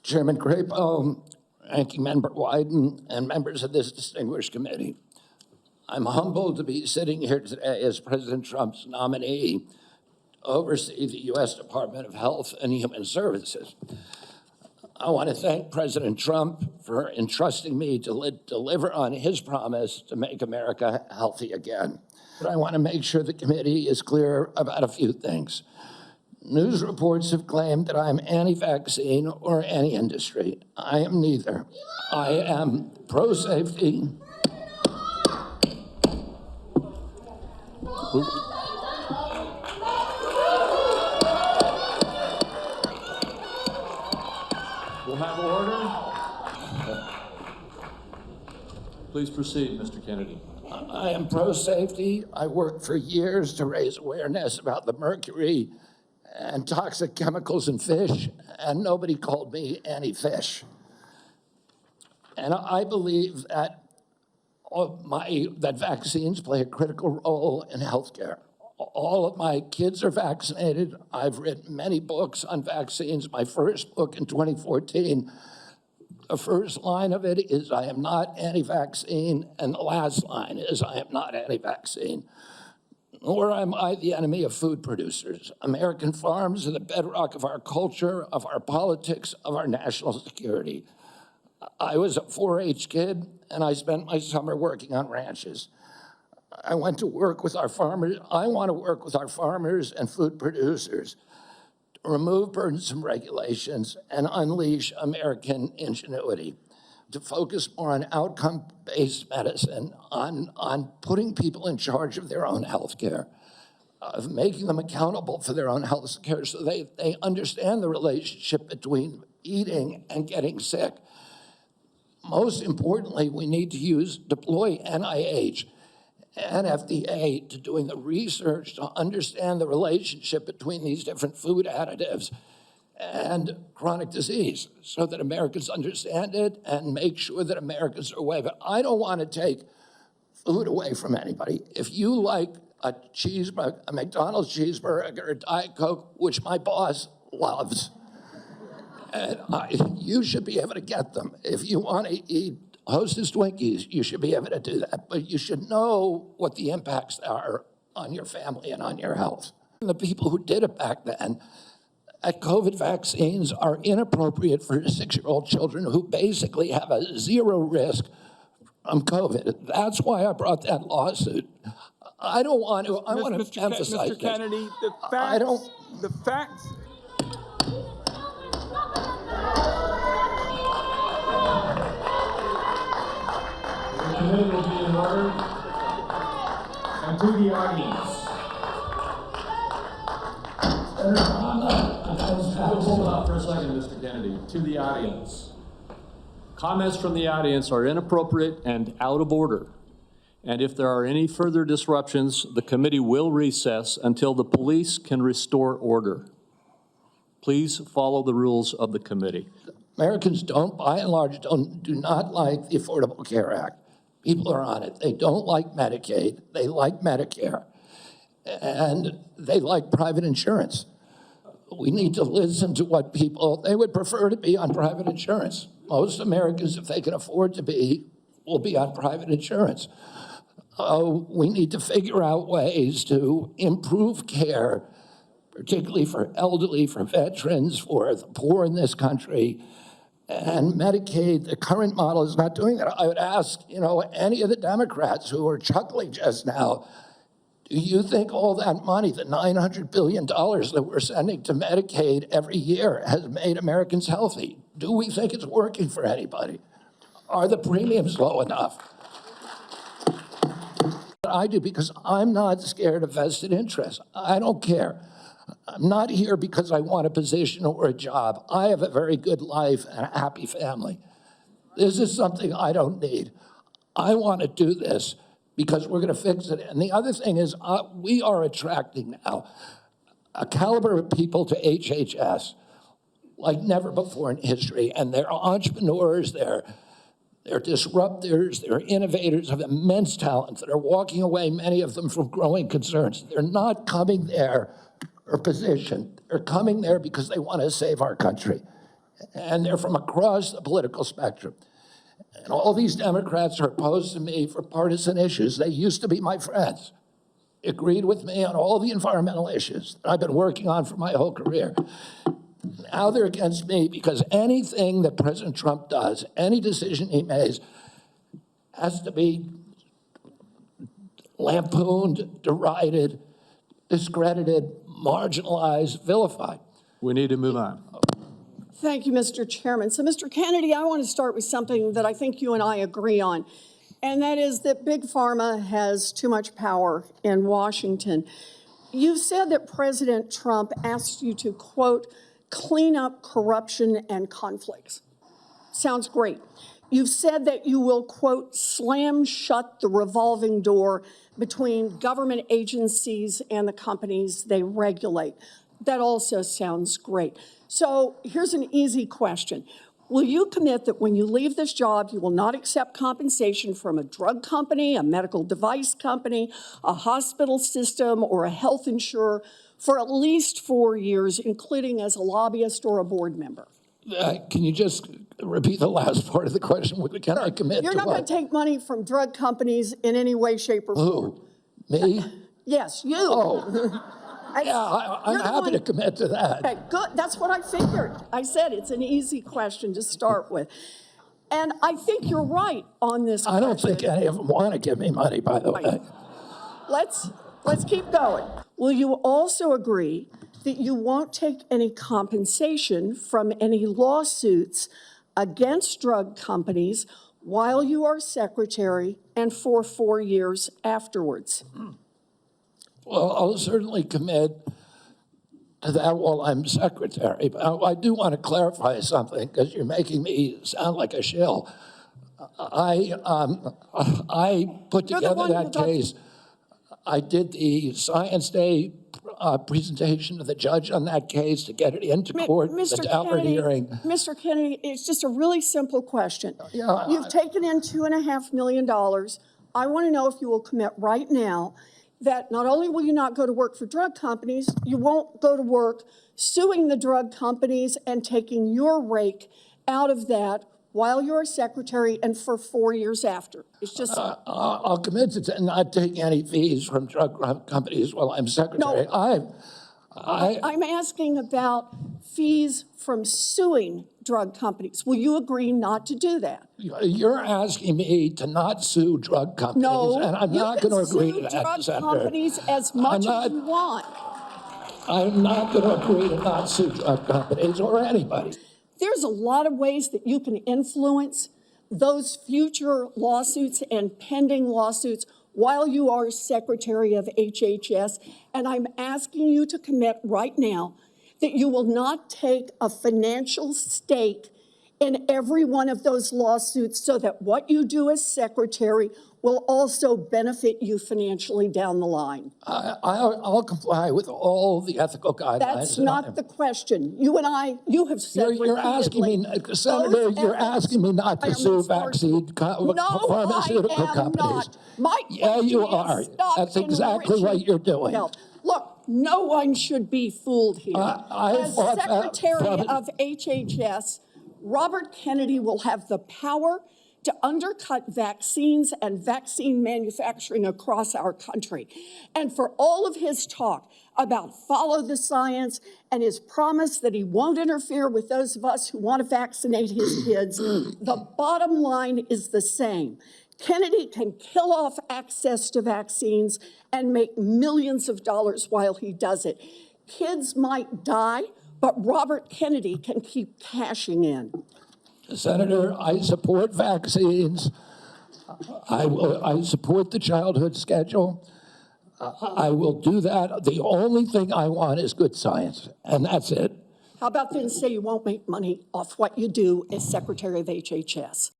Chairman Crapo, Ranking Member Wyden, and members of this distinguished committee. I'm humbled to be sitting here today as President Trump's nominee to oversee the U.S. Department of Health and Human Services. I want to thank President Trump for entrusting me to deliver on his promise to make America healthy again. But I want to make sure the committee is clear about a few things. News reports have claimed that I'm anti-vaccine or anti-industry. I am neither. I am pro-safety. We'll have order. Please proceed, Mr. Kennedy. I am pro-safety. I worked for years to raise awareness about the mercury and toxic chemicals in fish, and nobody called me anti-fish. And I believe that that vaccines play a critical role in healthcare. All of my kids are vaccinated. I've written many books on vaccines. My first book in 2014, the first line of it is, I am not anti-vaccine, and the last line is, I am not anti-vaccine. Nor am I the enemy of food producers. American farms are the bedrock of our culture, of our politics, of our national security. I was a 4-H kid, and I spent my summer working on ranches. I went to work with our farmers. I want to work with our farmers and food producers to remove burdensome regulations and unleash American ingenuity, to focus more on outcome-based medicine, on putting people in charge of their own health care, of making them accountable for their own health care so they understand the relationship between eating and getting sick. Most importantly, we need to deploy NIH and FDA to doing the research to understand the relationship between these different food additives and chronic disease so that Americans understand it and make sure that Americans are aware of it. I don't want to take food away from anybody. If you like a cheeseburger, a McDonald's cheeseburger, a Diet Coke, which my boss loves, and you should be able to get them. If you want to eat Hostess Twinkies, you should be able to do that. But you should know what the impacts are on your family and on your health. And the people who did it back then, COVID vaccines are inappropriate for 6-year-old children who basically have a zero risk from COVID. That's why I brought that lawsuit. I don't want to, I want to emphasize Mr. Kennedy, the facts. The facts. The committee will be in order. And to the audience. Hold on for a second, Mr. Kennedy. To the audience. Comments from the audience are inappropriate and out of order. And if there are any further disruptions, the committee will recess until the police can restore order. Please follow the rules of the committee. Americans by and large, do not like the Affordable Care Act. People are on it. They don't like Medicaid. They like Medicare. And they like private insurance. We need to listen to what they would prefer to be on private insurance. Most Americans, if they can afford to be, will be on private insurance. We need to figure out ways to improve care, particularly for elderly, for veterans, for the poor in this country. And Medicaid, the current model is not doing that. I would ask, any of the Democrats who are chuckling just now, do you think all that money, the $900 billion that we're sending to Medicaid every year, has made Americans healthy? Do we think it's working for anybody? Are the premiums low enough? I do, because I'm not scared of vested interests. I don't care. I'm not here because I want a position or a job. I have a very good life and a happy family. This is something I don't need. I want to do this because we're going to fix it. And the other thing is we are attracting now a caliber of people to HHS like never before in history. And they're entrepreneurs, they're disruptors, they're innovators of immense talent that are walking away, many of them, from growing concerns. They're not coming there for position. They're coming there because they want to save our country. and they're from across the political spectrum. And all these Democrats are opposed to me for partisan issues. They used to be my friends, agreed with me on all the environmental issues that I've been working on for my whole career. Now they're against me because anything that President Trump does, any decision he makes, has to be lampooned, derided, discredited, marginalized, vilified. We need to move on. Thank you, Mr. Chairman. So, Mr. Kennedy, I want to start with something that I think you and I agree on, and that is that Big Pharma has too much power in Washington. You've said that President Trump asked you to, quote, clean up corruption and conflicts. Sounds great. You've said that you will, quote, slam shut the revolving door between government agencies and the companies they regulate. That also sounds great. So here's an easy question. Will you commit that when you leave this job, you will not accept compensation from a drug company, a medical device company, a hospital system, or a health insurer for at least 4 years, including as a lobbyist or a board member? Can you just repeat the last part of the question? Can I commit You're to not going what? to take money from drug companies in any way, shape, or form. Who? Me? Yes, you. Oh, yeah, I'm You're the happy one- to commit to that. Okay, good. That's what I figured. I said it's an easy question to start with. And I think you're right on this I don't question. think any of them want to give me money, by the way. Let's keep going. Will you also agree that you won't take any compensation from any lawsuits against drug companies while you are secretary and for 4 years afterwards? Well, I'll certainly commit to that while I'm secretary. But I do want to clarify something because you're making me sound like a shill. I put You're the together one who that got- case. I did the Science Day presentation to the judge on that case to get it into court, the Daubert hearing. Mr. Kennedy, it's just a really simple question. Yeah, You've taken in $2.5 million. I want to know if you will commit right now that not only will you not go to work for drug companies, you won't go to work suing the drug companies and taking your rake out of that while you're secretary and for 4 years after. It's just I'll commit to not taking any fees from drug companies while I'm secretary. No. I'm asking about fees from suing drug companies. Will you agree not to do that? You're asking me to not sue drug companies, No, and I'm you not can going to agree sue to that, drug Senator. companies as much not- as you want. I'm not going to agree to not sue drug companies or anybody. There's a lot of ways that you can influence those future lawsuits and pending lawsuits while you are secretary of HHS. And I'm asking you to commit right now that you will not take a financial stake in every one of those lawsuits so that what you do as secretary will also benefit you financially down the line. I'll comply with all the ethical guidelines. That's not the question. You and I, you have said You're asking me, repeatedly, Senator, those you're ethics asking me not to sue vaccine pharmaceutical I am companies. not. My Yeah, you question are. is stop That's exactly what enriching you're doing. health. Look, no one should be fooled here. I As fought that secretary from- of HHS, Robert Kennedy will have the power to undercut vaccines and vaccine manufacturing across our country. And for all of his talk about follow the science and his promise that he won't interfere with those of us who want to vaccinate his kids, the bottom line is the same. Kennedy can kill off access to vaccines and make millions of dollars while he does it. Kids might die, but Robert Kennedy can keep cashing in. Senator, I support vaccines. I support the childhood schedule. I will do that. The only thing I want is good science, and that's it. How about then say you won't make money off what you do as Secretary of HHS?